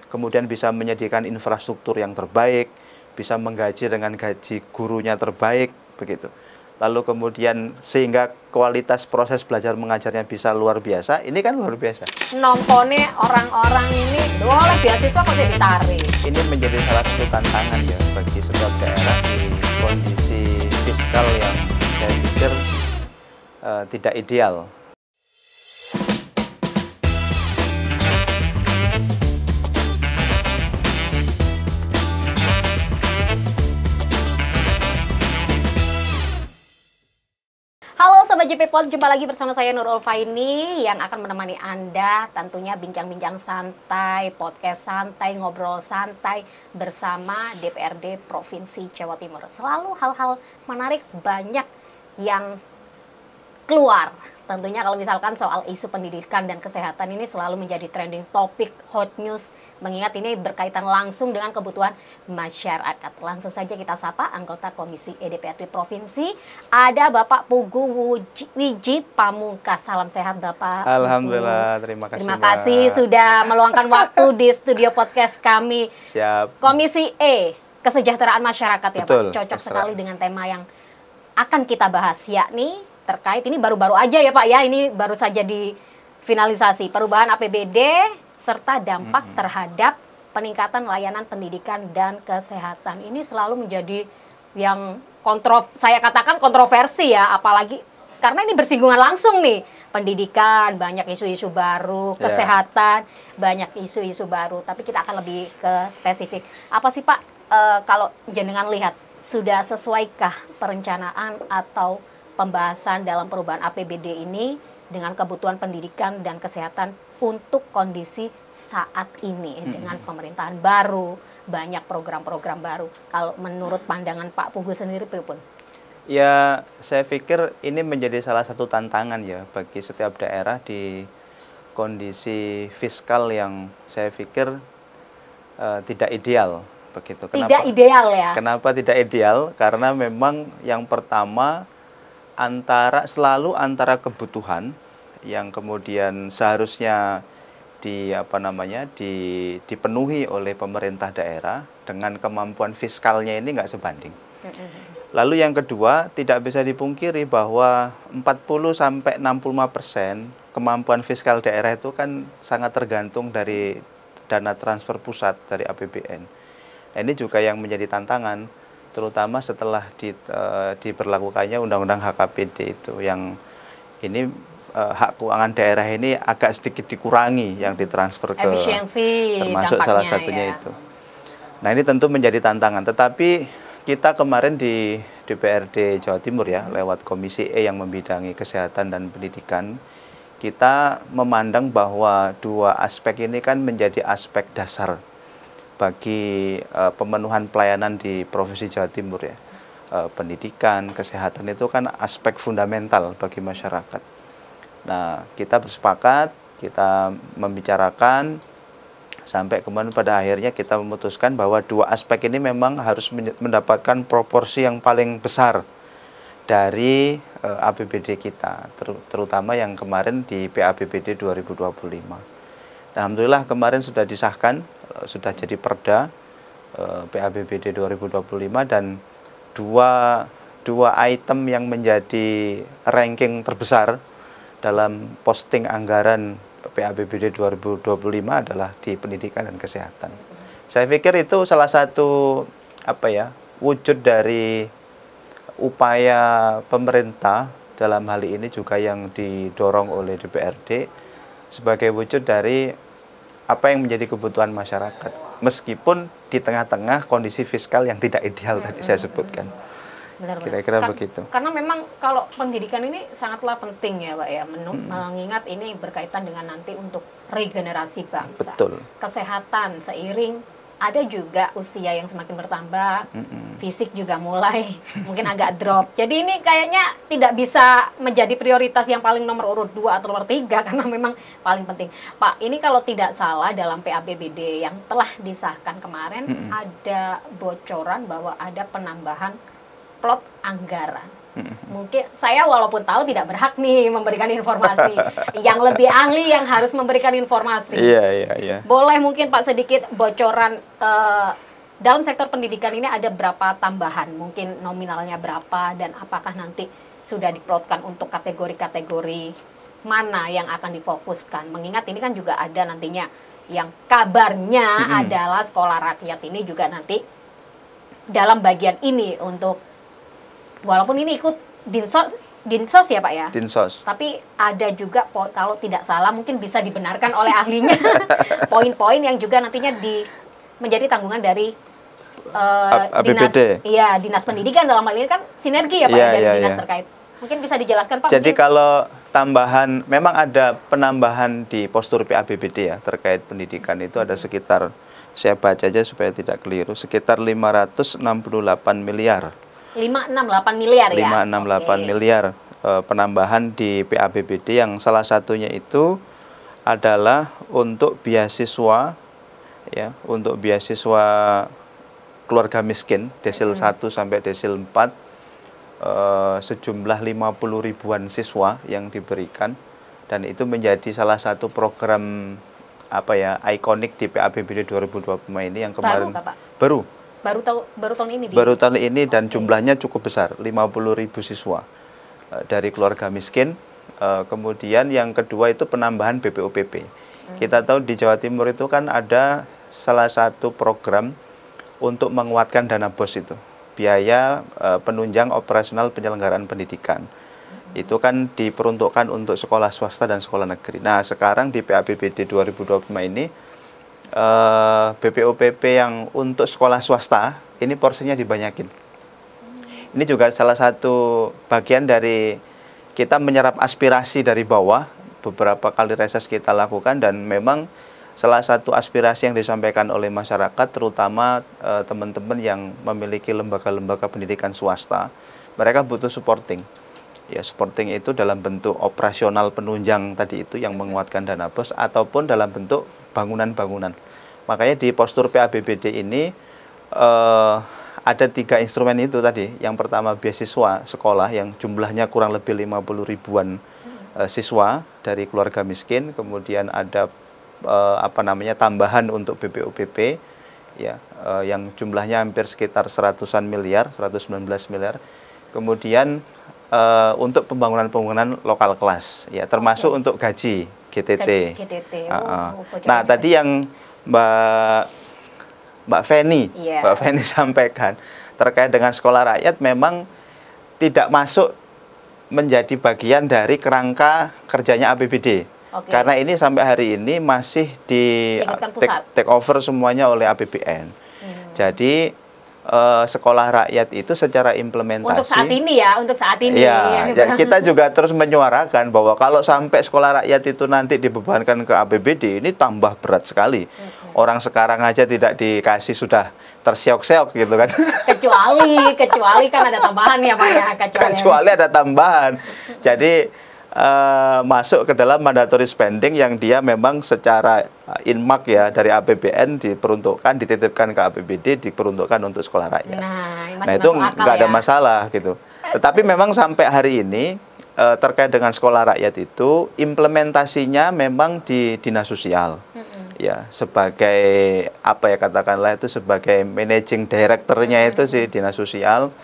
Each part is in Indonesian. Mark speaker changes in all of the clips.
Speaker 1: kemudian bisa menyediakan infrastruktur yang terbaik, bisa menggaji dengan gaji gurunya terbaik, begitu. Lalu kemudian sehingga kualitas proses belajar mengajarnya bisa luar biasa, ini kan luar biasa.
Speaker 2: Nompornya orang-orang ini boleh beasiswa kok jadi ditarik.
Speaker 1: Ini menjadi salah satu tantangan ya bagi setiap daerah di kondisi fiskal yang saya pikir tidak ideal.
Speaker 2: Halo Sobat JP Pod, jumpa lagi bersama saya Nurul Faini yang akan menemani Anda tentunya bincang-bincang santai, podcast santai, ngobrol santai bersama DPRD Provinsi Jawa Timur. Selalu hal-hal menarik banyak yang keluar. Tentunya kalau misalkan soal isu pendidikan dan kesehatan ini selalu menjadi trending topik, hot news, mengingat ini berkaitan langsung dengan kebutuhan masyarakat. Langsung saja kita sapa anggota Komisi DPRD Provinsi, ada Bapak Pugu Wiji Pamungkas. Salam sehat Bapak.
Speaker 1: Alhamdulillah, terima kasih.
Speaker 2: Terima kasih sudah meluangkan waktu di studio podcast kami.
Speaker 1: Siap.
Speaker 2: Komisi Kesejahteraan Masyarakat ya
Speaker 1: Betul,
Speaker 2: Pak. Cocok
Speaker 1: terserah.
Speaker 2: sekali dengan tema yang akan kita bahas, yakni terkait ini baru-baru aja ya Pak ya, ini baru saja difinalisasi perubahan APBD serta dampak terhadap peningkatan layanan pendidikan dan kesehatan. Ini selalu menjadi yang saya katakan kontroversi ya, apalagi karena ini bersinggungan langsung nih, pendidikan, banyak isu-isu baru, kesehatan, banyak isu-isu baru, tapi kita akan lebih ke spesifik. Apa sih Pak, kalau jenengan lihat, sudah sesuaikah perencanaan atau pembahasan dalam perubahan APBD ini dengan kebutuhan pendidikan dan kesehatan untuk kondisi saat ini dengan pemerintahan baru, banyak program-program baru. Kalau menurut pandangan Pak Pugu sendiri, pripun?
Speaker 1: Ya, saya pikir ini menjadi salah satu tantangan ya bagi setiap daerah di kondisi fiskal yang saya pikir tidak ideal, begitu.
Speaker 2: Tidak ideal ya?
Speaker 1: Kenapa tidak ideal? Karena memang yang pertama selalu antara kebutuhan yang kemudian seharusnya dipenuhi oleh pemerintah daerah dengan kemampuan fiskalnya ini nggak sebanding. Lalu yang kedua, tidak bisa dipungkiri bahwa 40-65% kemampuan fiskal daerah itu kan sangat tergantung dari dana transfer pusat dari APBN. Nah, ini juga yang menjadi tantangan, terutama setelah diberlakukannya Undang-Undang HKPD itu, yang ini hak keuangan daerah ini agak sedikit dikurangi yang ditransfer ke
Speaker 2: efisiensi,
Speaker 1: termasuk salah satunya
Speaker 2: ya.
Speaker 1: itu. Nah, ini tentu menjadi tantangan, tetapi kita kemarin di DPRD Jawa Timur ya, lewat Komisi yang membidangi kesehatan dan pendidikan, kita memandang bahwa dua aspek ini kan menjadi aspek dasar bagi pemenuhan pelayanan di Provinsi Jawa Timur ya. Pendidikan, kesehatan itu kan aspek fundamental bagi masyarakat. Nah, kita bersepakat, kita membicarakan, sampai kemudian pada akhirnya kita memutuskan bahwa dua aspek ini memang harus mendapatkan proporsi yang paling besar dari APBD kita, terutama yang kemarin di PAPBD 2025. Alhamdulillah kemarin sudah disahkan, sudah jadi perda PAPBD 2025, dan dua item yang menjadi ranking terbesar dalam posting anggaran PAPBD 2025 adalah di pendidikan dan kesehatan. Saya pikir itu salah satu wujud dari upaya pemerintah dalam hal ini juga yang didorong oleh DPRD sebagai wujud dari apa yang menjadi kebutuhan masyarakat, meskipun di tengah-tengah kondisi fiskal yang tidak ideal tadi saya sebutkan. Kira-kira begitu.
Speaker 2: Karena memang kalau pendidikan ini sangatlah penting ya Pak ya, mengingat ini berkaitan dengan nanti untuk regenerasi bangsa.
Speaker 1: Betul.
Speaker 2: Kesehatan seiring ada juga usia yang semakin bertambah, fisik juga mulai mungkin agak drop. Jadi ini kayaknya tidak bisa menjadi prioritas yang paling nomor urut 2 atau nomor 3 karena memang paling penting. Pak, ini kalau tidak salah dalam PAPBD yang telah disahkan kemarin ada bocoran bahwa ada penambahan plot anggaran. Mungkin saya walaupun tahu tidak berhak nih memberikan informasi. Yang lebih ahli yang harus memberikan informasi.
Speaker 1: Iya.
Speaker 2: Boleh mungkin Pak sedikit bocoran dalam sektor pendidikan ini ada berapa tambahan? Mungkin nominalnya berapa dan apakah nanti sudah diplotkan untuk kategori-kategori mana yang akan difokuskan? Mengingat ini kan juga ada nantinya yang kabarnya adalah sekolah rakyat ini juga nanti dalam bagian ini untuk walaupun ini ikut Dinsos ya Pak ya?
Speaker 1: Dinsos.
Speaker 2: Tapi ada juga kalau tidak salah mungkin bisa dibenarkan oleh ahlinya poin-poin yang juga nantinya menjadi tanggungan dari
Speaker 1: APBD.
Speaker 2: Dinas Pendidikan dalam hal ini kan sinergi ya Pak ya dari dinas terkait. Mungkin bisa dijelaskan Pak.
Speaker 1: Jadi kalau tambahan memang ada penambahan di postur APBD ya terkait pendidikan itu ada sekitar saya baca aja supaya tidak keliru sekitar 568 miliar.
Speaker 2: 568 miliar ya.
Speaker 1: 568 miliar penambahan di PABBD yang salah satunya itu adalah untuk beasiswa ya, untuk beasiswa keluarga miskin desil 1 sampai desil 4 sejumlah 50 ribuan siswa yang diberikan dan itu menjadi salah satu program ikonik di PABBD 2025 ini yang kemarin baru tahun ini baru tahun ini dan jumlahnya cukup besar 50.000 siswa dari keluarga miskin. Kemudian yang kedua itu penambahan BPUPP. Kita tahu di Jawa Timur itu kan ada salah satu program untuk menguatkan dana BOS itu biaya penunjang operasional penyelenggaraan pendidikan. Itu kan diperuntukkan untuk sekolah swasta dan sekolah negeri. Nah sekarang di PABBD 2025 ini BPUPP yang untuk sekolah swasta ini porsinya dibanyakin. Ini juga salah satu bagian dari kita menyerap aspirasi dari bawah. Beberapa kali reses kita lakukan dan memang salah satu aspirasi yang disampaikan oleh masyarakat terutama teman-teman yang memiliki lembaga-lembaga pendidikan swasta, mereka butuh supporting. Ya, supporting itu dalam bentuk operasional penunjang tadi itu yang menguatkan dana BOS ataupun dalam bentuk bangunan-bangunan. Makanya di postur PABBD ini ada 3 instrumen itu tadi. Yang pertama beasiswa sekolah yang jumlahnya kurang lebih 50 ribuan siswa dari keluarga miskin. Kemudian ada tambahan untuk BPUPP ya, yang jumlahnya hampir sekitar 100-an miliar, 119 miliar. Kemudian untuk pembangunan lokal kelas ya termasuk untuk gaji GTT. Nah tadi yang Mbak Feni sampaikan terkait dengan sekolah rakyat memang tidak masuk menjadi bagian dari kerangka kerjanya APBD. Karena ini sampai hari ini masih di take over semuanya oleh APBN. Jadi sekolah rakyat itu secara implementasi
Speaker 2: untuk saat ini
Speaker 1: ya kita juga terus menyuarakan bahwa kalau sampai sekolah rakyat itu nanti dibebankan ke APBD ini tambah berat sekali. Orang sekarang aja tidak dikasih sudah terseok-seok gitu kan.
Speaker 2: Kecuali kan ada tambahan ya Pak ya.
Speaker 1: Kecuali ada tambahan. Jadi masuk ke dalam mandatory spending yang dia memang secara inmak ya dari APBN diperuntukkan, dititipkan ke APBD, diperuntukkan untuk sekolah rakyat. Nah itu nggak ada masalah gitu. Tetapi memang sampai hari ini terkait dengan sekolah rakyat itu implementasinya memang di dinas sosial. Ya sebagai katakanlah itu sebagai managing directornya itu sih dinas sosial,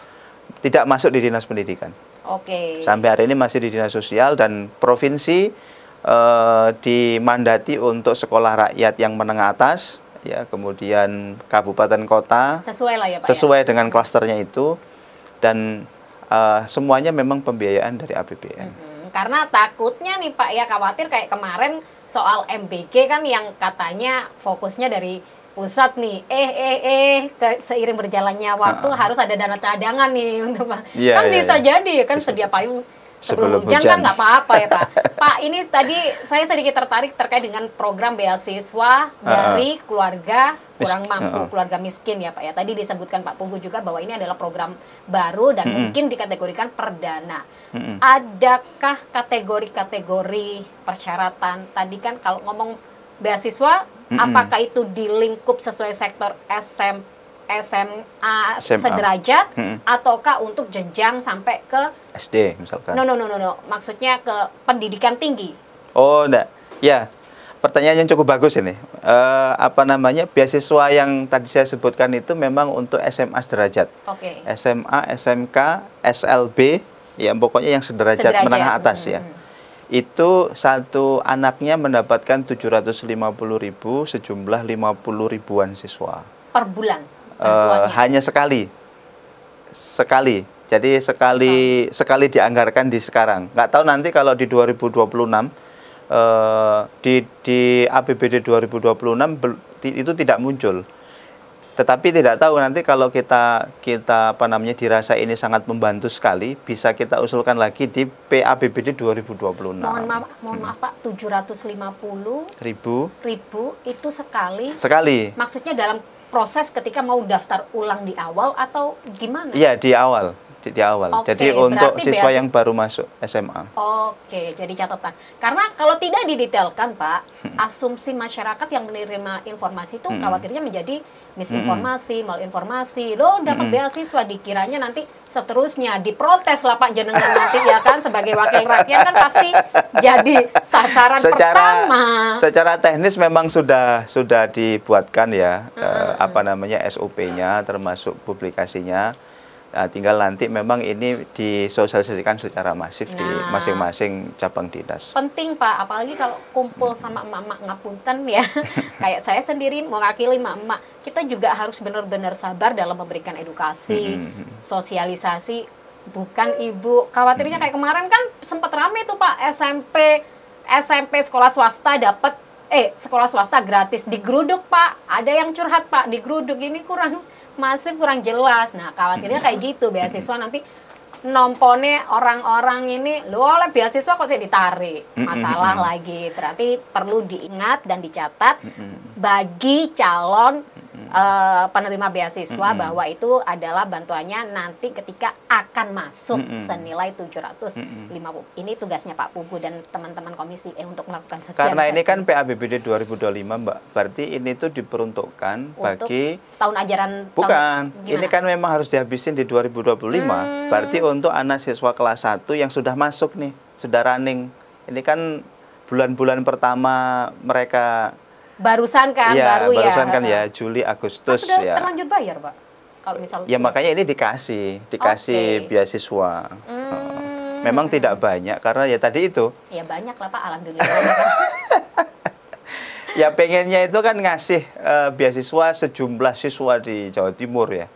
Speaker 1: tidak masuk di dinas pendidikan. Sampai hari ini masih di dinas sosial dan provinsi dimandati untuk sekolah rakyat yang menengah atas ya, kemudian kabupaten kota
Speaker 2: sesuai lah ya Pak
Speaker 1: sesuai dengan klasternya itu dan semuanya memang pembiayaan dari APBN.
Speaker 2: Karena takutnya nih Pak ya, khawatir kayak kemarin soal MBG kan yang katanya fokusnya dari pusat nih, seiring berjalannya waktu harus ada dana cadangan nih untuk bisa jadi kan sedia payung sebelum hujan kan nggak apa-apa ya Pak. Pak ini tadi saya sedikit tertarik terkait dengan program beasiswa dari keluarga kurang mampu, keluarga miskin ya Pak ya. Tadi disebutkan Pak Pugu juga bahwa ini adalah program baru dan mungkin dikategorikan perdana. Adakah kategori-kategori persyaratan? Tadi kan kalau ngomong beasiswa, apakah itu di lingkup sesuai sektor SMP SMA sederajat ataukah untuk jenjang sampai ke
Speaker 1: SD misalkan?
Speaker 2: No. Maksudnya ke pendidikan tinggi.
Speaker 1: Oh, enggak. Ya. Pertanyaan yang cukup bagus ini. Beasiswa yang tadi saya sebutkan itu memang untuk SMA sederajat.
Speaker 2: Oke.
Speaker 1: SMA, SMK, SLB, ya pokoknya yang sederajat menengah atas ya. Itu satu anaknya mendapatkan 750.000 sejumlah 50 ribuan siswa.
Speaker 2: Per bulan?
Speaker 1: Hanya sekali. Jadi sekali dianggarkan di sekarang. Nggak tahu nanti kalau di 2026 di APBD 2026 itu tidak muncul. Tetapi tidak tahu nanti kalau kita dirasa ini sangat membantu sekali, bisa kita usulkan lagi di PABBD 2026.
Speaker 2: Mohon maaf Pak, 750.000 itu sekali.
Speaker 1: Sekali.
Speaker 2: Maksudnya dalam proses ketika mau daftar ulang di awal atau gimana?
Speaker 1: Iya, di awal.
Speaker 2: Oke,
Speaker 1: jadi untuk siswa yang baru masuk SMA.
Speaker 2: Oke, jadi catatan. Karena kalau tidak didetailkan, Pak, asumsi masyarakat yang menerima informasi itu khawatirnya menjadi misinformasi, malinformasi. Loh, dapat beasiswa, dikiranya nanti seterusnya diprotes lah Pak jenengan nanti ya kan sebagai wakil rakyat kan pasti jadi sasaran pertama.
Speaker 1: Secara teknis memang sudah dibuatkan ya SOP-nya termasuk publikasinya. Nah, tinggal nanti memang ini disosialisasikan secara masif di masing-masing cabang dinas.
Speaker 2: Penting Pak, apalagi kalau kumpul sama emak-emak ngapunten ya. Kayak saya sendiri mewakili emak-emak, kita juga harus benar-benar sabar dalam memberikan edukasi, sosialisasi. Bukan Ibu, khawatirnya kayak kemarin kan sempat rame tuh Pak, SMP sekolah swasta dapat sekolah swasta gratis digeruduk Pak. Ada yang curhat Pak, digeruduk ini kurang masif, kurang jelas. Nah, khawatirnya kayak gitu, beasiswa nanti nomponnya orang-orang ini, lo oleh beasiswa kok saya ditarik. Masalah lagi. Berarti perlu diingat dan dicatat bagi calon penerima beasiswa bahwa itu adalah bantuannya nanti ketika akan masuk senilai 750. Ini tugasnya Pak Pugu dan teman-teman komisi untuk melakukan sosialisasi.
Speaker 1: Karena ini kan PABBD 2025 Mbak, berarti ini tuh diperuntukkan untuk bagi
Speaker 2: tahun ajaran.
Speaker 1: Bukan, ini kan memang harus dihabisin di 2025. Berarti untuk anak siswa kelas 1 yang sudah masuk nih, sudah running. Ini kan bulan-bulan pertama mereka
Speaker 2: barusan kan,
Speaker 1: barusan kan ya, Juli, Agustus
Speaker 2: sudah
Speaker 1: ya.
Speaker 2: terlanjur bayar, Pak? Kalau misalnya
Speaker 1: ya makanya ini dikasih beasiswa. Memang tidak banyak karena ya tadi itu.
Speaker 2: Ya banyak lah Pak, alhamdulillah.
Speaker 1: Ya pengennya itu kan ngasih beasiswa sejumlah siswa di Jawa Timur ya.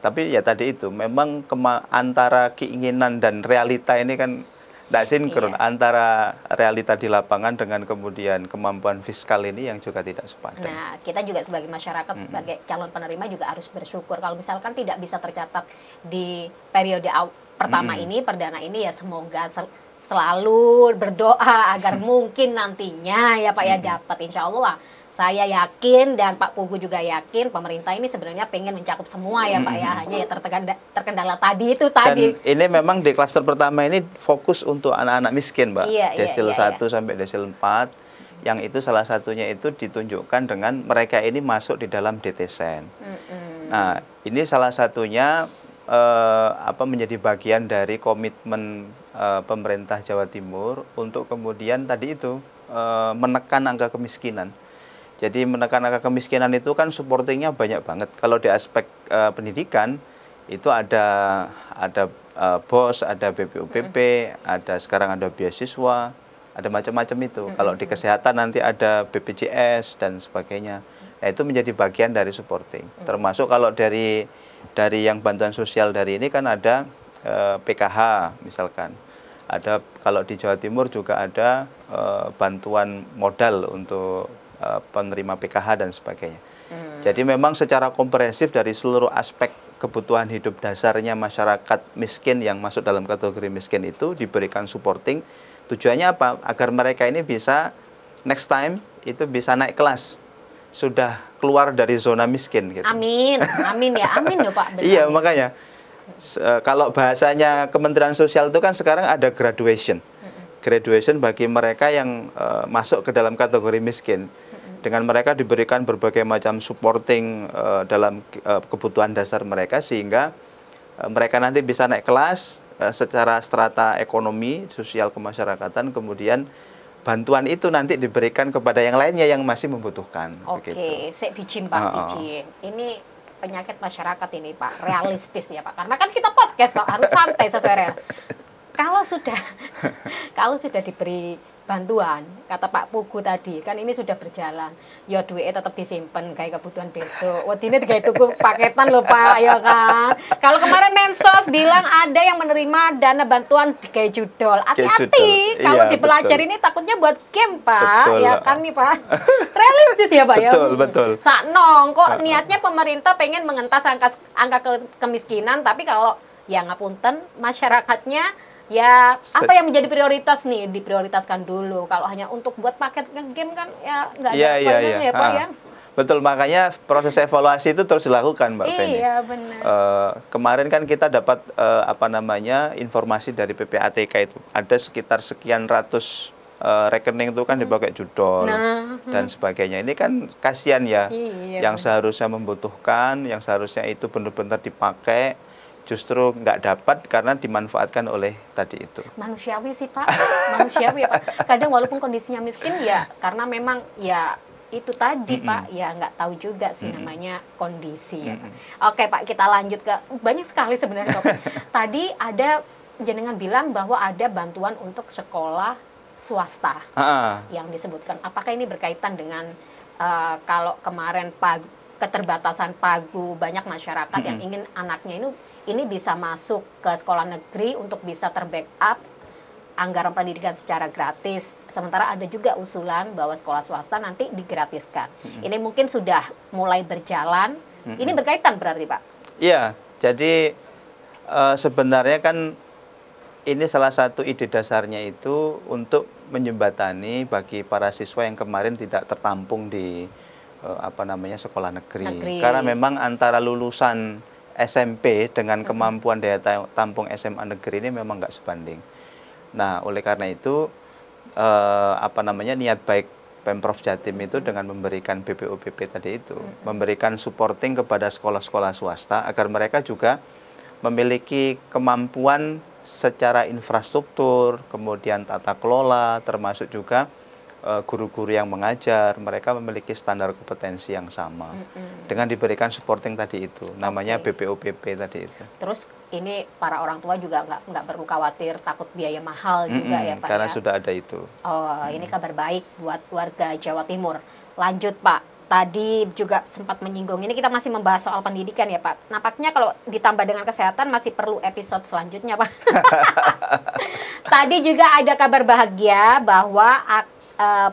Speaker 1: Tapi ya tadi itu memang antara keinginan dan realita ini kan tidak sinkron, antara realita di lapangan dengan kemudian kemampuan fiskal ini yang juga tidak sepadan.
Speaker 2: Nah, kita juga sebagai masyarakat, sebagai calon penerima juga harus bersyukur. Kalau misalkan tidak bisa tercatat di periode pertama ini, perdana ini, ya semoga selalu berdoa agar mungkin nantinya ya Pak ya dapat, insya Allah. Saya yakin dan Pak Pugu juga yakin pemerintah ini sebenarnya pengen mencakup semua ya Pak ya, hanya ya terkendala tadi itu tadi. Dan
Speaker 1: ini memang di klaster pertama ini fokus untuk anak-anak miskin Mbak, desil 1 sampai desil 4, yang itu salah satunya itu ditunjukkan dengan mereka ini masuk di dalam DTSEN. Nah ini salah satunya menjadi bagian dari komitmen pemerintah Jawa Timur untuk kemudian tadi itu menekan angka kemiskinan. Jadi menekan angka kemiskinan itu kan supportingnya banyak banget. Kalau di aspek pendidikan itu ada BOS, ada BPUPP, sekarang ada beasiswa, ada macam-macam itu. Kalau di kesehatan nanti ada BPJS dan sebagainya. Nah, itu menjadi bagian dari supporting. Termasuk kalau dari yang bantuan sosial dari ini kan ada PKH misalkan. Ada kalau di Jawa Timur juga ada bantuan modal untuk penerima PKH dan sebagainya. Jadi memang secara komprehensif dari seluruh aspek kebutuhan hidup dasarnya masyarakat miskin yang masuk dalam kategori miskin itu diberikan supporting. Tujuannya apa? Agar mereka ini bisa next time itu bisa naik kelas, sudah keluar dari zona miskin gitu.
Speaker 2: Amin, amin ya, amin ya Pak.
Speaker 1: Iya makanya kalau bahasanya Kementerian Sosial itu kan sekarang ada graduation bagi mereka yang masuk ke dalam kategori miskin. dengan mereka diberikan berbagai macam supporting dalam kebutuhan dasar mereka, sehingga mereka nanti bisa naik kelas secara strata ekonomi, sosial kemasyarakatan, kemudian bantuan itu nanti diberikan kepada yang lainnya yang masih membutuhkan.
Speaker 2: Oke, saya bijim Pak, bijim. Ini penyakit masyarakat ini Pak, realistis ya Pak. Karena kan kita podcast Pak, harus santai sesuai real. Kalau sudah diberi bantuan, kata Pak Pugu tadi, kan ini sudah berjalan. Ya duitnya tetap disimpan kayak kebutuhan besok. Wadine kayak tuku paketan loh Pak, ya kan. Kalau kemarin Mensos bilang ada yang menerima dana bantuan kayak judol. Hati-hati kalau
Speaker 1: iya,
Speaker 2: dipelajari ini takutnya buat game Pak,
Speaker 1: betul.
Speaker 2: ya kan nih Pak. Realistis ya Pak ya.
Speaker 1: Betul.
Speaker 2: Saknong kok niatnya pemerintah pengen mengentas angka kemiskinan, tapi kalau ya ngapunten masyarakatnya ya apa yang menjadi prioritas nih diprioritaskan dulu. Kalau hanya untuk buat paket game kan ya nggak ada faedahnya ya Pak ya.
Speaker 1: Betul, makanya proses evaluasi itu terus dilakukan Mbak Feni.
Speaker 2: Iya benar.
Speaker 1: Kemarin kan kita dapat informasi dari PPATK itu ada sekitar sekian ratus rekening itu kan dipakai judol dan sebagainya. Ini kan kasihan ya, yang seharusnya membutuhkan, yang seharusnya itu benar-benar dipakai, justru nggak dapat karena dimanfaatkan oleh tadi itu.
Speaker 2: Manusiawi sih Pak, manusiawi ya Pak. Kadang walaupun kondisinya miskin ya karena memang ya itu tadi Pak, ya nggak tahu juga sih namanya kondisi ya Pak. Oke Pak, kita lanjut ke banyak sekali sebenarnya Pak. Tadi ada jenengan bilang bahwa ada bantuan untuk sekolah swasta yang disebutkan. Apakah ini berkaitan dengan kalau kemarin keterbatasan pagu banyak masyarakat yang ingin anaknya ini bisa masuk ke sekolah negeri untuk bisa terbackup anggaran pendidikan secara gratis. Sementara ada juga usulan bahwa sekolah swasta nanti digratiskan. Ini mungkin sudah mulai berjalan. Ini berkaitan berarti Pak?
Speaker 1: Iya, jadi sebenarnya kan ini salah satu ide dasarnya itu untuk menjembatani bagi para siswa yang kemarin tidak tertampung di sekolah negeri. Karena memang antara lulusan SMP dengan kemampuan daya tampung SMA negeri ini memang nggak sebanding. Nah, oleh karena itu niat baik Pemprov Jatim itu dengan memberikan BPOPP tadi itu, memberikan supporting kepada sekolah-sekolah swasta agar mereka juga memiliki kemampuan secara infrastruktur, kemudian tata kelola, termasuk juga guru-guru yang mengajar, mereka memiliki standar kompetensi yang sama dengan diberikan supporting tadi itu, namanya BPOPP tadi itu.
Speaker 2: Terus ini para orang tua juga nggak perlu khawatir takut biaya mahal juga ya Pak
Speaker 1: karena
Speaker 2: ya?
Speaker 1: sudah ada itu.
Speaker 2: Ini kabar baik buat warga Jawa Timur. Lanjut Pak, tadi juga sempat menyinggung, ini kita masih membahas soal pendidikan ya Pak. Nampaknya kalau ditambah dengan kesehatan masih perlu episode selanjutnya Pak. Tadi juga ada kabar bahagia bahwa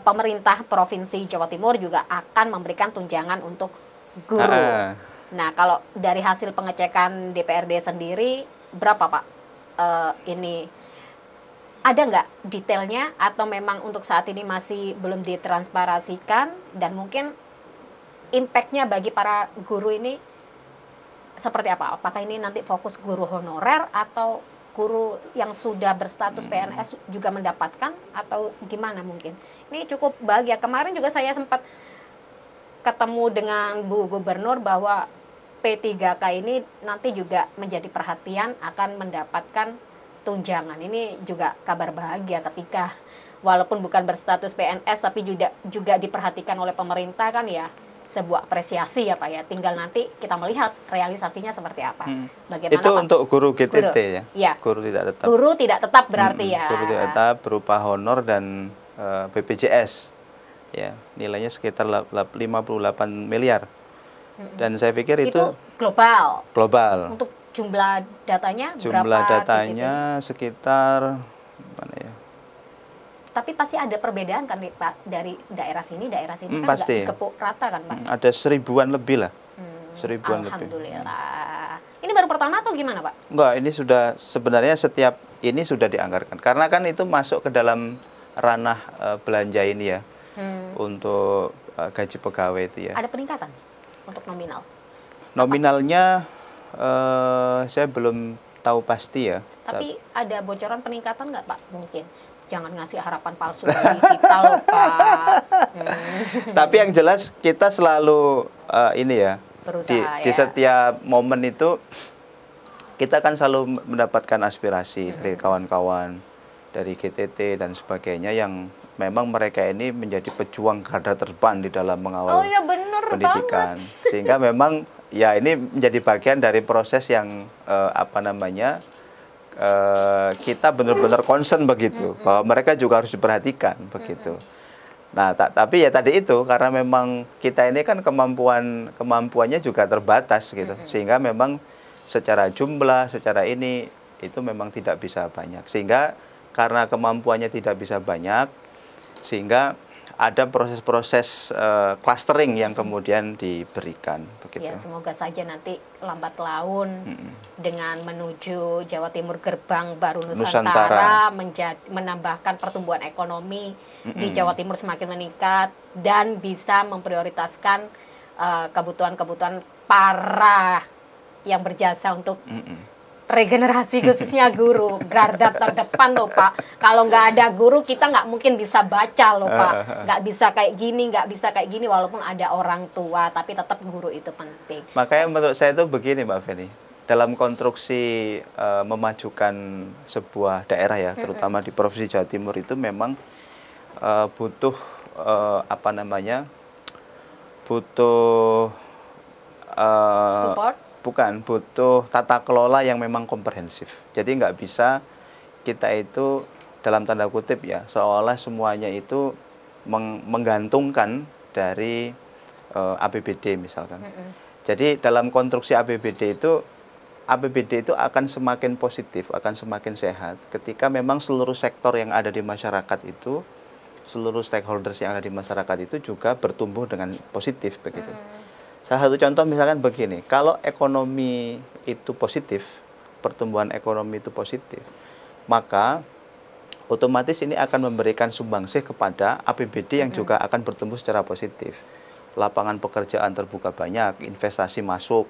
Speaker 2: pemerintah Provinsi Jawa Timur juga akan memberikan tunjangan untuk guru. Nah, kalau dari hasil pengecekan DPRD sendiri, berapa Pak? Ini ada nggak detailnya atau memang untuk saat ini masih belum ditransparasikan, dan mungkin impact-nya bagi para guru ini seperti apa? Apakah ini nanti fokus guru honorer atau guru yang sudah berstatus PNS juga mendapatkan atau gimana mungkin? Ini cukup bahagia. Kemarin juga saya sempat ketemu dengan Bu Gubernur bahwa P3K ini nanti juga menjadi perhatian akan mendapatkan tunjangan. Ini juga kabar bahagia ketika walaupun bukan berstatus PNS tapi juga diperhatikan oleh pemerintah kan ya. Sebuah apresiasi ya Pak ya, tinggal nanti kita melihat realisasinya seperti apa. Bagaimana
Speaker 1: itu Pak? Untuk guru GTT
Speaker 2: ya?
Speaker 1: Guru tidak tetap.
Speaker 2: Guru tidak tetap berarti ya?
Speaker 1: Guru tidak tetap berupa honor dan BPJS. Ya, nilainya sekitar 58 miliar. Dan saya pikir itu
Speaker 2: global.
Speaker 1: Global.
Speaker 2: Untuk jumlah datanya
Speaker 1: berapa? Jumlah datanya sekitar mana ya?
Speaker 2: Tapi pasti ada perbedaan kan Pak, dari daerah sini kan
Speaker 1: pasti.
Speaker 2: nggak dikepuk rata kan Pak?
Speaker 1: Ada 1000-an lebih lah. 1000-an lebih.
Speaker 2: Alhamdulillah. Ini baru pertama atau gimana Pak?
Speaker 1: Enggak, ini sudah sebenarnya setiap ini sudah dianggarkan. Karena kan itu masuk ke dalam ranah belanja ini ya. Untuk gaji pegawai itu ya.
Speaker 2: Ada peningkatan untuk nominal?
Speaker 1: Nominalnya saya belum tahu pasti ya.
Speaker 2: Tapi ada bocoran peningkatan nggak Pak mungkin? Jangan ngasih harapan palsu bagi kita loh Pak.
Speaker 1: Tapi yang jelas kita selalu ini ya,
Speaker 2: Berusaha
Speaker 1: di
Speaker 2: ya.
Speaker 1: setiap momen itu kita kan selalu mendapatkan aspirasi dari kawan-kawan, dari GTT dan sebagainya yang memang mereka ini menjadi pejuang garda terdepan di dalam mengawal
Speaker 2: iya, bener
Speaker 1: pendidikan.
Speaker 2: banget.
Speaker 1: Sehingga memang ya ini menjadi bagian dari proses yang apa namanya, kita benar-benar concern begitu, bahwa mereka juga harus diperhatikan begitu. Nah, tapi ya tadi itu karena memang kita ini kan kemampuannya juga terbatas gitu, sehingga memang secara jumlah, secara ini itu memang tidak bisa banyak. Sehingga karena kemampuannya tidak bisa banyak, sehingga ada proses-proses clustering yang kemudian diberikan begitu.
Speaker 2: Ya, semoga saja nanti lambat laun dengan menuju Jawa Timur gerbang baru Nusantara, menambahkan pertumbuhan ekonomi di Jawa Timur semakin meningkat dan bisa memprioritaskan kebutuhan-kebutuhan para yang berjasa untuk regenerasi khususnya guru, garda terdepan loh Pak. Kalau nggak ada guru kita nggak mungkin bisa baca loh Pak. Nggak bisa kayak gini, walaupun ada orang tua, tapi tetap guru itu penting.
Speaker 1: Makanya menurut saya itu begini Mbak Feni, dalam konstruksi memajukan sebuah daerah ya, terutama di Provinsi Jawa Timur itu memang butuh apa namanya, butuh
Speaker 2: support?
Speaker 1: Bukan, butuh tata kelola yang memang komprehensif. Jadi nggak bisa kita itu dalam tanda kutip ya, seolah semuanya itu menggantungkan dari APBD misalkan. Jadi dalam konstruksi APBD itu akan semakin positif, akan semakin sehat ketika memang seluruh sektor yang ada di masyarakat itu, seluruh stakeholders yang ada di masyarakat itu juga bertumbuh dengan positif begitu. Salah satu contoh misalkan begini, kalau ekonomi itu positif, pertumbuhan ekonomi itu positif, maka otomatis ini akan memberikan sumbangsih kepada APBD yang juga akan bertumbuh secara positif. Lapangan pekerjaan terbuka banyak, investasi masuk,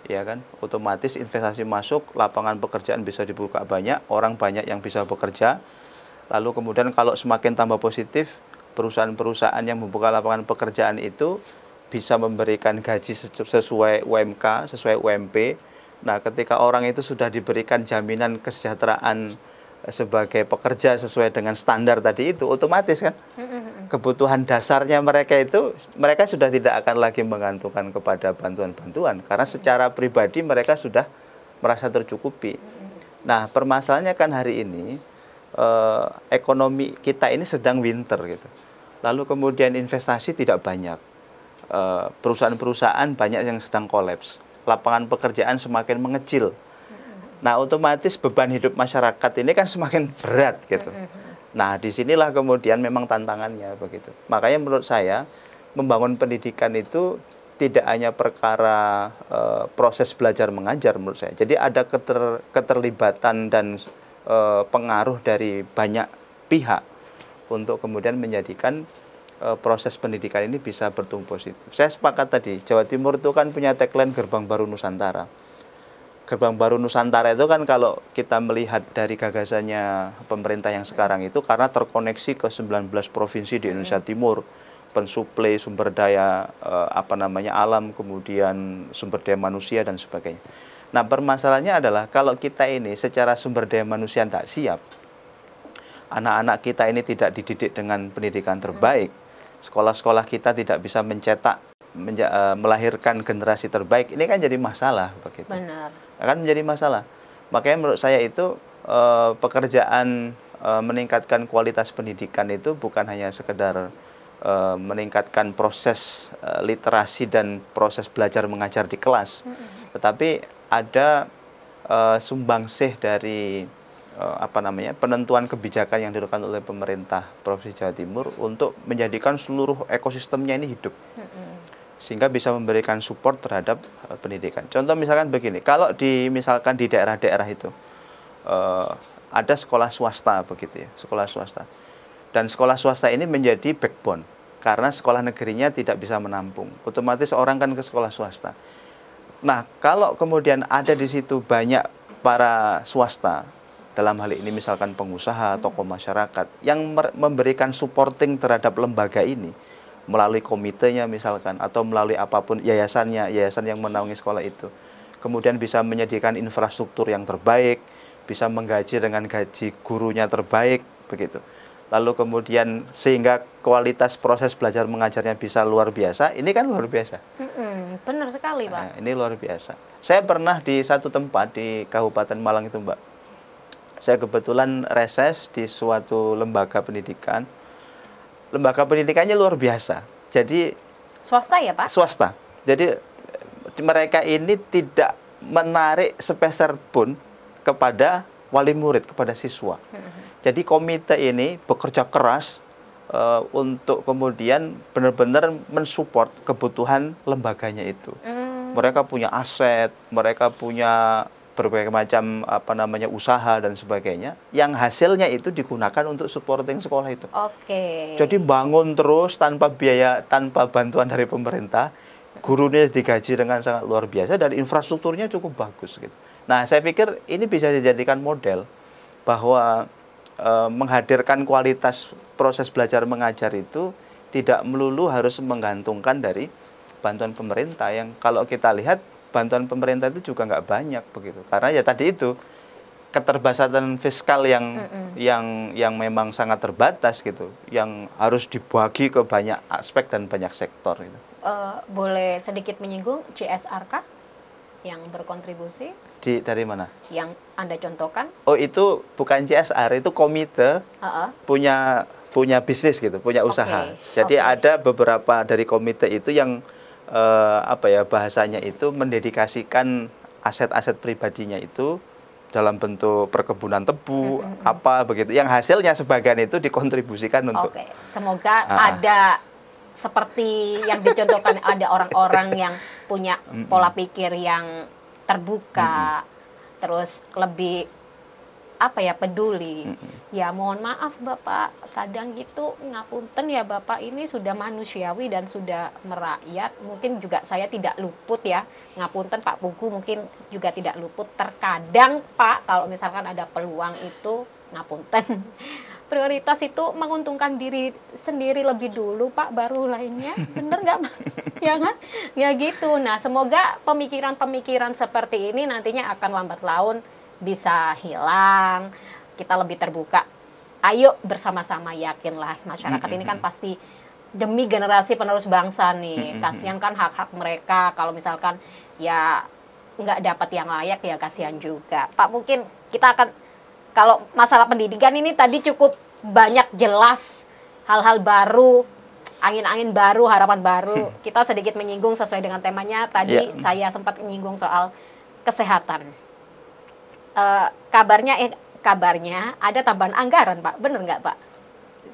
Speaker 1: ya kan? Otomatis investasi masuk, lapangan pekerjaan bisa dibuka banyak, orang banyak yang bisa bekerja. Lalu kemudian kalau semakin tambah positif, perusahaan-perusahaan yang membuka lapangan pekerjaan itu bisa memberikan gaji sesuai UMK, sesuai UMP. Nah, ketika orang itu sudah diberikan jaminan kesejahteraan sebagai pekerja sesuai dengan standar tadi itu, otomatis kan kebutuhan dasarnya mereka sudah tidak akan lagi menggantungkan kepada bantuan-bantuan karena secara pribadi mereka sudah merasa tercukupi. Nah, permasalahannya kan hari ini ekonomi kita ini sedang winter gitu. Lalu kemudian investasi tidak banyak. Perusahaan-perusahaan banyak yang sedang kolaps, lapangan pekerjaan semakin mengecil. Nah, otomatis beban hidup masyarakat ini kan semakin berat gitu. Nah, disinilah kemudian memang tantangannya begitu. Makanya menurut saya membangun pendidikan itu tidak hanya perkara proses belajar mengajar menurut saya. Jadi ada keterlibatan dan pengaruh dari banyak pihak untuk kemudian menjadikan proses pendidikan ini bisa bertumbuh positif. Saya sepakat tadi, Jawa Timur itu kan punya tagline Gerbang Baru Nusantara. Gerbang Baru Nusantara itu kan kalau kita melihat dari gagasannya pemerintah yang sekarang itu karena terkoneksi ke 19 provinsi di Indonesia Timur, pensuplai sumber daya alam, kemudian sumber daya manusia dan sebagainya. Nah, permasalahannya adalah kalau kita ini secara sumber daya manusia tidak siap, anak-anak kita ini tidak dididik dengan pendidikan terbaik, sekolah-sekolah kita tidak bisa mencetak, melahirkan generasi terbaik, ini kan jadi masalah begitu.
Speaker 2: Benar.
Speaker 1: Akan menjadi masalah. Makanya menurut saya itu pekerjaan meningkatkan kualitas pendidikan itu bukan hanya sekedar meningkatkan proses literasi dan proses belajar mengajar di kelas, tetapi ada sumbangsih dari penentuan kebijakan yang dilakukan oleh pemerintah Provinsi Jawa Timur untuk menjadikan seluruh ekosistemnya ini hidup, sehingga bisa memberikan support terhadap pendidikan. Contoh misalkan begini, kalau misalkan di daerah-daerah itu ada sekolah swasta begitu ya, sekolah swasta, dan sekolah swasta ini menjadi backbone karena sekolah negerinya tidak bisa menampung, otomatis orang kan ke sekolah swasta. Nah, kalau kemudian ada di situ banyak para swasta dalam hal ini misalkan pengusaha, tokoh masyarakat, yang memberikan supporting terhadap lembaga ini, melalui komitenya misalkan, atau melalui apapun, yayasan yang menaungi sekolah itu. Kemudian bisa menyediakan infrastruktur yang terbaik, bisa menggaji dengan gaji gurunya terbaik, begitu. Lalu kemudian sehingga kualitas proses belajar mengajarnya bisa luar biasa, ini kan luar biasa.
Speaker 2: Benar sekali, Pak.
Speaker 1: Nah, ini luar biasa. Saya pernah di satu tempat di Kabupaten Malang itu, Mbak. Saya kebetulan reses di suatu lembaga pendidikan. Lembaga pendidikannya luar biasa. Jadi
Speaker 2: swasta ya, Pak?
Speaker 1: Swasta. Jadi mereka ini tidak menarik sepeser pun kepada wali murid, kepada siswa. Jadi komite ini bekerja keras untuk kemudian benar-benar mensupport kebutuhan lembaganya itu. Mereka punya aset, mereka punya berbagai macam usaha dan sebagainya, yang hasilnya itu digunakan untuk supporting sekolah itu. Jadi bangun terus tanpa biaya, tanpa bantuan dari pemerintah, gurunya digaji dengan sangat luar biasa dan infrastrukturnya cukup bagus gitu. Nah, saya pikir ini bisa dijadikan model bahwa menghadirkan kualitas proses belajar mengajar itu tidak melulu harus menggantungkan dari bantuan pemerintah, yang kalau kita lihat bantuan pemerintah itu juga nggak banyak begitu, karena ya tadi itu keterbatasan fiskal yang memang sangat terbatas gitu, yang harus dibagi ke banyak aspek dan banyak sektor gitu.
Speaker 2: Boleh sedikit menyinggung CSR kah yang berkontribusi?
Speaker 1: Dari mana?
Speaker 2: Yang Anda contohkan?
Speaker 1: Oh, itu bukan CSR, itu komite punya bisnis gitu, punya usaha. Jadi ada beberapa dari komite itu yang bahasanya itu mendedikasikan aset-aset pribadinya itu dalam bentuk perkebunan tebu, begitu. Yang hasilnya sebagian itu dikontribusikan untuk.
Speaker 2: Semoga ada seperti yang dicontohkan, ada orang-orang yang punya pola pikir yang terbuka, terus lebih peduli. Ya mohon maaf Bapak, kadang gitu ngapunten ya Bapak, ini sudah manusiawi dan sudah merakyat. Mungkin juga saya tidak luput ya, ngapunten Pak Pugu mungkin juga tidak luput. Terkadang Pak, kalau misalkan ada peluang itu ngapunten. Prioritas itu menguntungkan diri sendiri lebih dulu Pak, baru lainnya. Bener nggak Pak? Ya kan? Ya gitu. Nah, semoga pemikiran-pemikiran seperti ini nantinya akan lambat laun bisa hilang. Kita lebih terbuka. Ayo bersama-sama, yakinlah masyarakat ini kan pasti demi generasi penerus bangsa nih. Kasihan kan hak-hak mereka, kalau misalkan ya nggak dapat yang layak ya kasihan juga. Pak, mungkin kita akan, kalau masalah pendidikan ini tadi cukup banyak jelas hal-hal baru, angin-angin baru, harapan baru. Kita sedikit menyinggung sesuai dengan temanya. Tadi saya sempat menyinggung soal kesehatan. Kabarnya ada tambahan anggaran Pak, bener nggak Pak?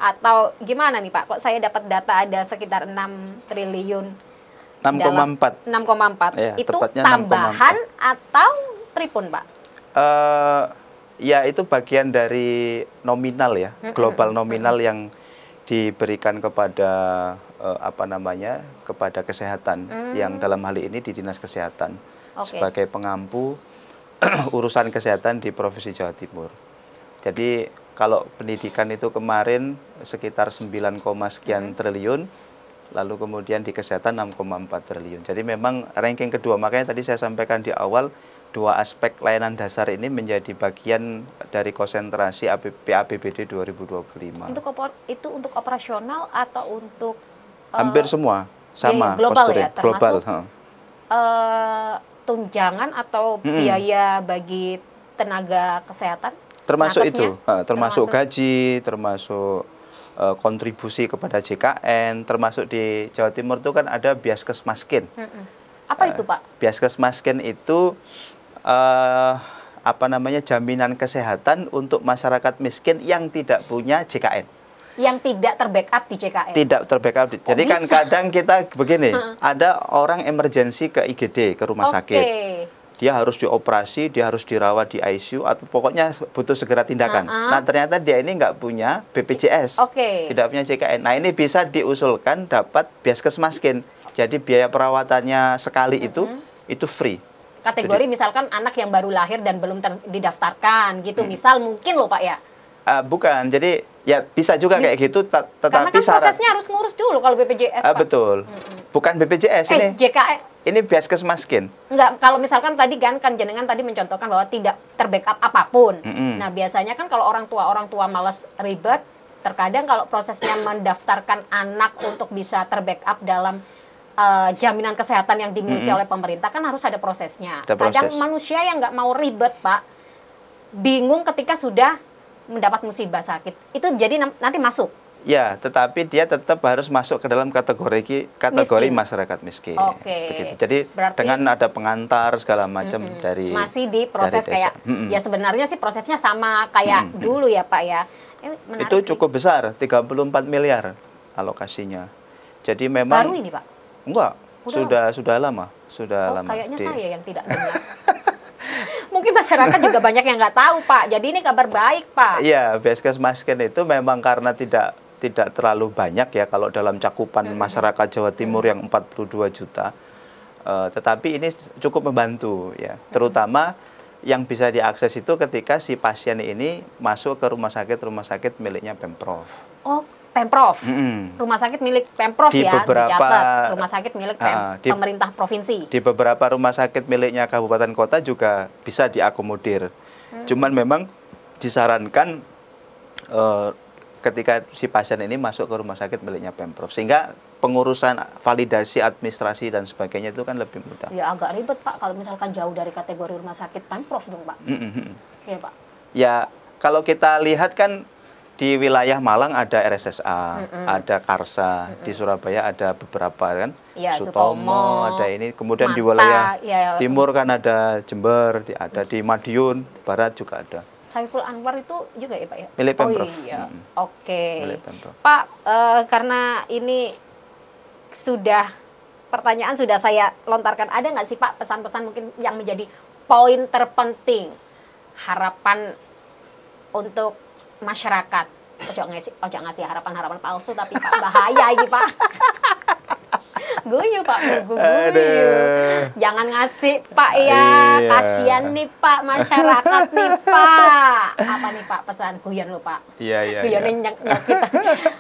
Speaker 2: Atau gimana nih Pak? Kok saya dapat data ada sekitar 6 triliun.
Speaker 1: 6,4.
Speaker 2: 6,4.
Speaker 1: Ya,
Speaker 2: itu tambahan 6,4. Atau pripun Pak?
Speaker 1: Ya itu bagian dari nominal ya, global nominal yang diberikan kepada kepada kesehatan, yang dalam hal ini di Dinas Kesehatan sebagai pengampu urusan kesehatan di Provinsi Jawa Timur. Jadi kalau pendidikan itu kemarin sekitar 9, sekian triliun, lalu kemudian di kesehatan 6,4 triliun. Jadi memang ranking kedua, makanya tadi saya sampaikan di awal, dua aspek layanan dasar ini menjadi bagian dari konsentrasi APBD 2025.
Speaker 2: Itu untuk operasional atau untuk
Speaker 1: hampir semua sama,
Speaker 2: global ya,
Speaker 1: global.
Speaker 2: Tunjangan atau biaya bagi tenaga kesehatan?
Speaker 1: Termasuk itu, termasuk gaji, termasuk kontribusi kepada JKN, termasuk di Jawa Timur itu kan ada Biaskesmaskin.
Speaker 2: Apa itu Pak?
Speaker 1: Biaskesmaskin itu jaminan kesehatan untuk masyarakat miskin yang tidak punya JKN.
Speaker 2: Yang tidak terbackup di JKN? Tidak
Speaker 1: terbackup. Jadi kan kadang kita begini, ada orang emergensi ke IGD, ke rumah sakit. Dia harus dioperasi, dia harus dirawat di ICU, atau pokoknya butuh segera tindakan. Nah ternyata dia ini nggak punya BPJS, tidak punya JKN. Nah ini bisa diusulkan dapat Biaskesmaskin. Jadi biaya perawatannya sekali itu free.
Speaker 2: kategori misalkan anak yang baru lahir dan belum didaftarkan gitu. Misal mungkin loh Pak ya.
Speaker 1: Bukan, jadi ya bisa juga kayak gitu,
Speaker 2: Karena
Speaker 1: tetapi
Speaker 2: kan prosesnya harus ngurus dulu kalau BPJS Pak.
Speaker 1: Betul. Bukan BPJS ini.
Speaker 2: JKS.
Speaker 1: Ini Biaskesmaskin.
Speaker 2: Enggak, kalau misalkan tadi kan jenengan tadi mencontohkan bahwa tidak terbackup apapun. Nah, biasanya kan kalau orang tua malas ribet, terkadang kalau prosesnya mendaftarkan anak untuk bisa terbackup dalam jaminan kesehatan yang dimiliki oleh pemerintah kan harus ada prosesnya. Kadang manusia yang nggak mau ribet, Pak, bingung ketika sudah mendapat musibah sakit. Itu jadi nanti masuk.
Speaker 1: Ya, tetapi dia tetap harus masuk ke dalam kategori miskin. Masyarakat miskin. Begitu. Jadi berarti dengan ada pengantar segala macam dari
Speaker 2: masih di proses kayak ya sebenarnya sih prosesnya sama kayak dulu ya Pak ya.
Speaker 1: Itu cukup besar, 34 miliar alokasinya. Jadi memang
Speaker 2: baru ini Pak?
Speaker 1: Enggak, sudah lama, lama.
Speaker 2: Kayaknya saya yang tidak dengar. Mungkin masyarakat juga banyak yang nggak tahu Pak. Jadi ini kabar baik Pak.
Speaker 1: Iya, Biaskesmaskin itu memang karena tidak terlalu banyak ya kalau dalam cakupan masyarakat Jawa Timur yang 42 juta. Tetapi ini cukup membantu ya. Terutama yang bisa diakses itu ketika si pasien ini masuk ke rumah sakit miliknya Pemprov.
Speaker 2: Oh, Pemprov. Rumah sakit milik Pemprov
Speaker 1: di
Speaker 2: ya,
Speaker 1: beberapa
Speaker 2: dicatat. Rumah sakit milik pemerintah provinsi. Di
Speaker 1: beberapa rumah sakit miliknya kabupaten kota juga bisa diakomodir. Cuman memang disarankan ketika si pasien ini masuk ke rumah sakit miliknya Pemprov, sehingga pengurusan validasi administrasi dan sebagainya itu kan lebih mudah.
Speaker 2: Ya agak ribet Pak kalau misalkan jauh dari kategori rumah sakit Pemprov dong Pak. Iya Pak.
Speaker 1: Ya kalau kita lihat kan di wilayah Malang ada RSSA, ada Karsa, di Surabaya ada beberapa kan,
Speaker 2: ya,
Speaker 1: Sutomo, ada ini, kemudian Mata, di wilayah timur kan ada Jember, ada di Madiun, Barat juga ada.
Speaker 2: Saiful Anwar itu juga ya Pak ya?
Speaker 1: Milik Pemprov.
Speaker 2: Oh iya, oke. Pak, karena ini pertanyaan sudah saya lontarkan, ada nggak sih Pak pesan-pesan mungkin yang menjadi poin terpenting harapan untuk masyarakat? Ojo ngasih harapan palsu tapi Pak bahaya ini Pak. Guyu Pak, guyu. Jangan ngasih Pak ya, kasihan nih Pak masyarakat nih Pak. Apa nih Pak pesan guyon lu Pak?
Speaker 1: Iya.
Speaker 2: Guyon kita.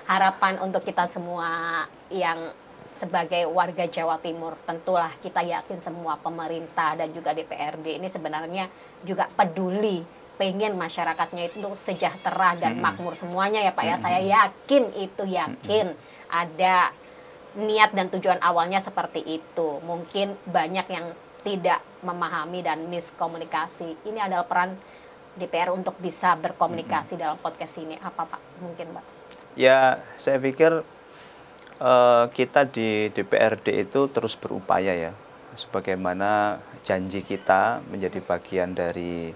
Speaker 2: Harapan untuk kita semua yang sebagai warga Jawa Timur, tentulah kita yakin semua pemerintah dan juga DPRD ini sebenarnya juga peduli, pengen masyarakatnya itu sejahtera dan makmur semuanya ya Pak ya. Saya yakin ada niat dan tujuan awalnya seperti itu. Mungkin banyak yang tidak memahami dan miskomunikasi. Ini adalah peran DPR untuk bisa berkomunikasi dalam podcast ini. Apa Pak? Mungkin Pak?
Speaker 1: Ya, saya pikir kita di DPRD itu terus berupaya ya. Sebagaimana janji kita menjadi bagian dari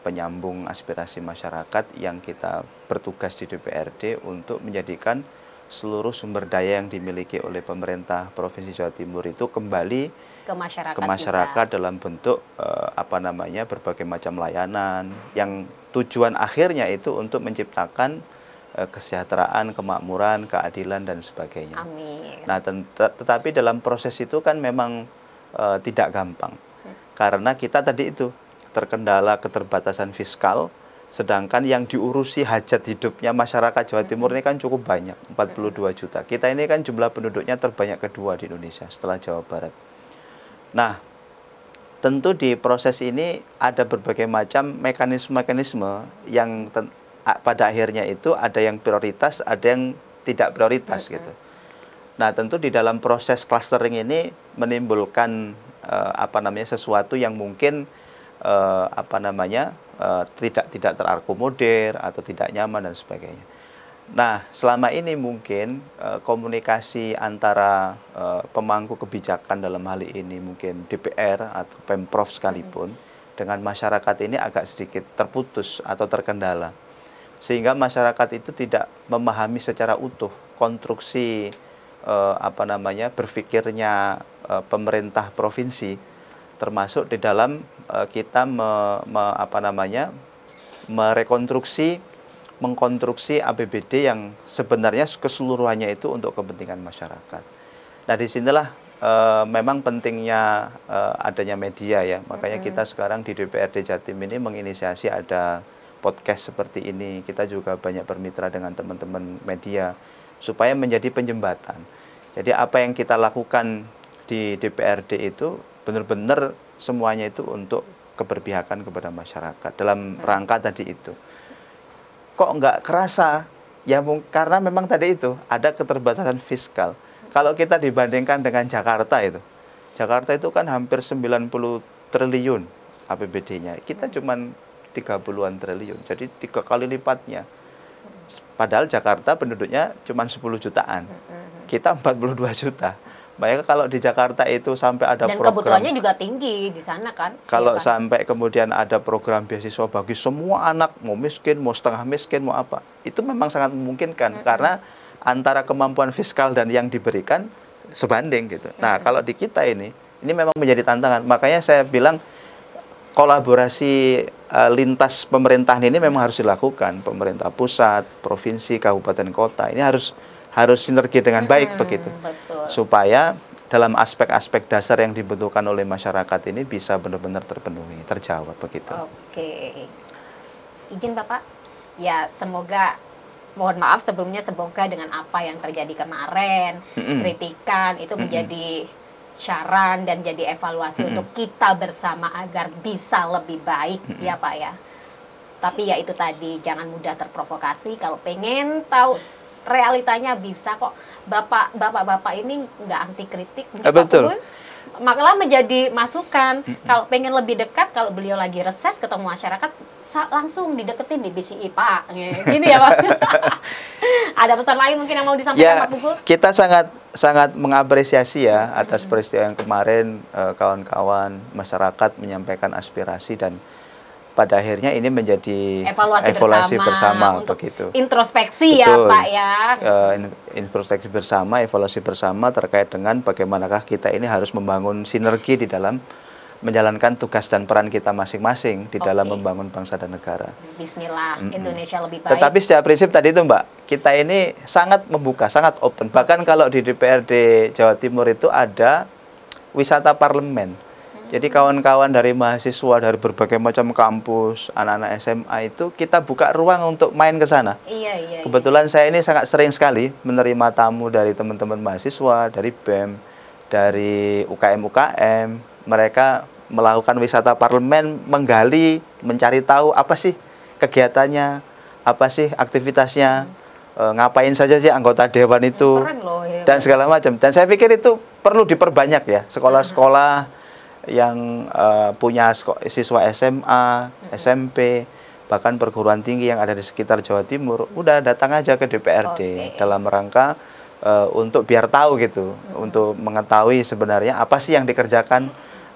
Speaker 1: penyambung aspirasi masyarakat yang kita bertugas di DPRD untuk menjadikan seluruh sumber daya yang dimiliki oleh pemerintah Provinsi Jawa Timur itu kembali ke masyarakat dalam bentuk berbagai macam layanan yang tujuan akhirnya itu untuk menciptakan kesejahteraan, kemakmuran, keadilan dan sebagainya.
Speaker 2: Amin.
Speaker 1: Nah, tetapi dalam proses itu kan memang tidak gampang karena kita tadi itu terkendala keterbatasan fiskal. Sedangkan yang diurusi hajat hidupnya masyarakat Jawa Timur ini kan cukup banyak, 42 juta. Kita ini kan jumlah penduduknya terbanyak kedua di Indonesia setelah Jawa Barat. Nah, tentu di proses ini ada berbagai macam mekanisme-mekanisme yang pada akhirnya itu ada yang prioritas, ada yang tidak prioritas gitu. Nah, tentu di dalam proses clustering ini menimbulkan sesuatu yang mungkin tidak terakomodir atau tidak nyaman dan sebagainya. Nah, selama ini mungkin komunikasi antara pemangku kebijakan dalam hal ini mungkin DPR atau Pemprov sekalipun dengan masyarakat ini agak sedikit terputus atau terkendala. Sehingga masyarakat itu tidak memahami secara utuh konstruksi berpikirnya pemerintah provinsi, termasuk di dalam kita mengkonstruksi APBD yang sebenarnya keseluruhannya itu untuk kepentingan masyarakat. Nah, disinilah memang pentingnya adanya media ya. Makanya kita sekarang di DPRD Jatim ini menginisiasi ada podcast seperti ini. Kita juga banyak bermitra dengan teman-teman media supaya menjadi penjembatan. Jadi apa yang kita lakukan di DPRD itu benar-benar semuanya itu untuk keberpihakan kepada masyarakat dalam rangka tadi itu. Kok nggak kerasa? Ya karena memang tadi itu ada keterbatasan fiskal. Kalau kita dibandingkan dengan Jakarta itu kan hampir 90 triliun APBD-nya. Kita cuman 30-an triliun, jadi 3 kali lipatnya. Padahal Jakarta penduduknya cuma 10 jutaan. Kita 42 juta. Makanya kalau di Jakarta itu sampai ada
Speaker 2: dan
Speaker 1: program,
Speaker 2: kebutuhannya juga tinggi di sana kan.
Speaker 1: kalau
Speaker 2: ya kan?
Speaker 1: sampai kemudian ada program beasiswa bagi semua anak, mau miskin, mau setengah miskin, mau apa, itu memang sangat memungkinkan karena antara kemampuan fiskal dan yang diberikan sebanding gitu. Nah, kalau di kita ini memang menjadi tantangan. Makanya saya bilang kolaborasi lintas pemerintahan ini memang harus dilakukan. Pemerintah pusat, provinsi, kabupaten, kota. Ini harus sinergi dengan baik begitu.
Speaker 2: Betul.
Speaker 1: Supaya dalam aspek-aspek dasar yang dibutuhkan oleh masyarakat ini bisa benar-benar terpenuhi, terjawab begitu.
Speaker 2: Oke. Izin Bapak. Ya, semoga mohon maaf sebelumnya, semoga dengan apa yang terjadi kemarin, kritikan itu menjadi saran dan jadi evaluasi untuk kita bersama agar bisa lebih baik ya Pak ya. Tapi ya itu tadi, jangan mudah terprovokasi. Kalau pengen tahu realitanya bisa kok. Bapak-bapak ini nggak anti kritik.
Speaker 1: Betul.
Speaker 2: Malah menjadi masukan. Kalau pengen lebih dekat, kalau beliau lagi reses ketemu masyarakat, langsung dideketin di BCI Pak. Gini ya Pak. Ada pesan lain mungkin yang mau disampaikan Pak Pugu?
Speaker 1: Kita sangat mengapresiasi ya atas peristiwa yang kemarin, kawan-kawan masyarakat menyampaikan aspirasi dan pada akhirnya ini menjadi evaluasi bersama
Speaker 2: untuk
Speaker 1: begitu.
Speaker 2: Introspeksi. Betul. Ya Pak ya.
Speaker 1: Introspeksi bersama, evaluasi bersama terkait dengan bagaimanakah kita ini harus membangun sinergi di dalam menjalankan tugas dan peran kita masing-masing di dalam membangun bangsa dan negara.
Speaker 2: Bismillah, Indonesia lebih baik.
Speaker 1: Tetapi secara prinsip tadi itu Mbak, kita ini sangat membuka, sangat open. Bahkan kalau di DPRD Jawa Timur itu ada wisata parlemen. Jadi kawan-kawan dari mahasiswa dari berbagai macam kampus, anak-anak SMA itu kita buka ruang untuk main ke sana.
Speaker 2: Iya.
Speaker 1: Kebetulan saya ini sangat sering sekali menerima tamu dari teman-teman mahasiswa, dari BEM, dari UKM-UKM. Mereka melakukan wisata parlemen, menggali, mencari tahu apa sih kegiatannya, apa sih aktivitasnya, ngapain saja sih anggota dewan itu, dan segala macam. Dan saya pikir itu perlu diperbanyak ya, sekolah-sekolah yang punya siswa SMA, SMP, bahkan perguruan tinggi yang ada di sekitar Jawa Timur, udah datang aja ke DPRD dalam rangka untuk biar tahu gitu, untuk mengetahui sebenarnya apa sih yang dikerjakan,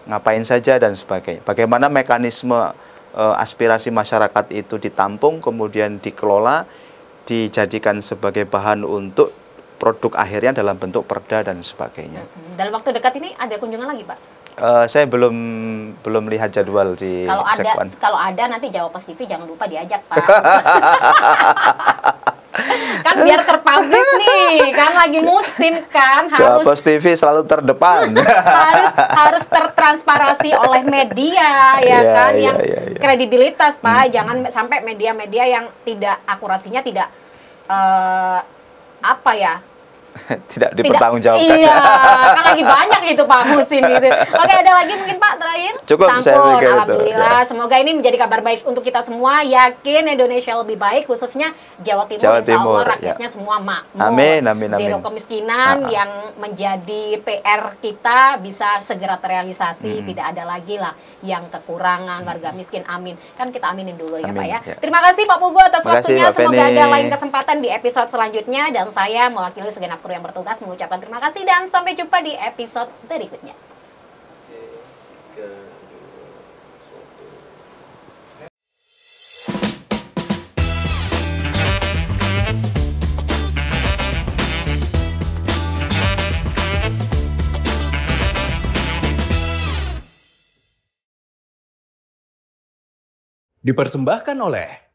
Speaker 1: ngapain saja dan sebagainya. Bagaimana mekanisme aspirasi masyarakat itu ditampung, kemudian dikelola, dijadikan sebagai bahan untuk produk akhirnya dalam bentuk perda dan sebagainya.
Speaker 2: Dalam waktu dekat ini ada kunjungan lagi Pak?
Speaker 1: Saya belum lihat jadwal di Sekwan.
Speaker 2: Kalau ada nanti Jawapos TV jangan lupa diajak Pak. Kan biar terpublish nih, kan lagi musim kan,
Speaker 1: Jawapos TV selalu terdepan.
Speaker 2: harus tertransparasi oleh media ya kan, yang kredibilitas Pak. Jangan sampai media-media yang tidak akurasinya tidak
Speaker 1: tidak dipertanggungjawabkan.
Speaker 2: Iya, kan lagi banyak itu Pak musim gitu. Oke, ada lagi mungkin Pak terakhir?
Speaker 1: Cukup, saya pikir
Speaker 2: alhamdulillah. Ya. Semoga ini menjadi kabar baik untuk kita semua. Yakin Indonesia lebih baik, khususnya Jawa Timur. Insya Allah rakyatnya semua makmur.
Speaker 1: Amin.
Speaker 2: Zero kemiskinan yang menjadi PR kita bisa segera terrealisasi. Tidak ada lagi lah yang kekurangan, warga miskin. Amin. Kan kita aminin dulu ya Pak ya. Terima kasih Pak Pugu atas waktunya. Semoga ada lain kesempatan di episode selanjutnya. Dan saya mewakili segenap kru yang bertugas mengucapkan terima kasih dan sampai jumpa di episode berikutnya.
Speaker 3: Dipersembahkan oleh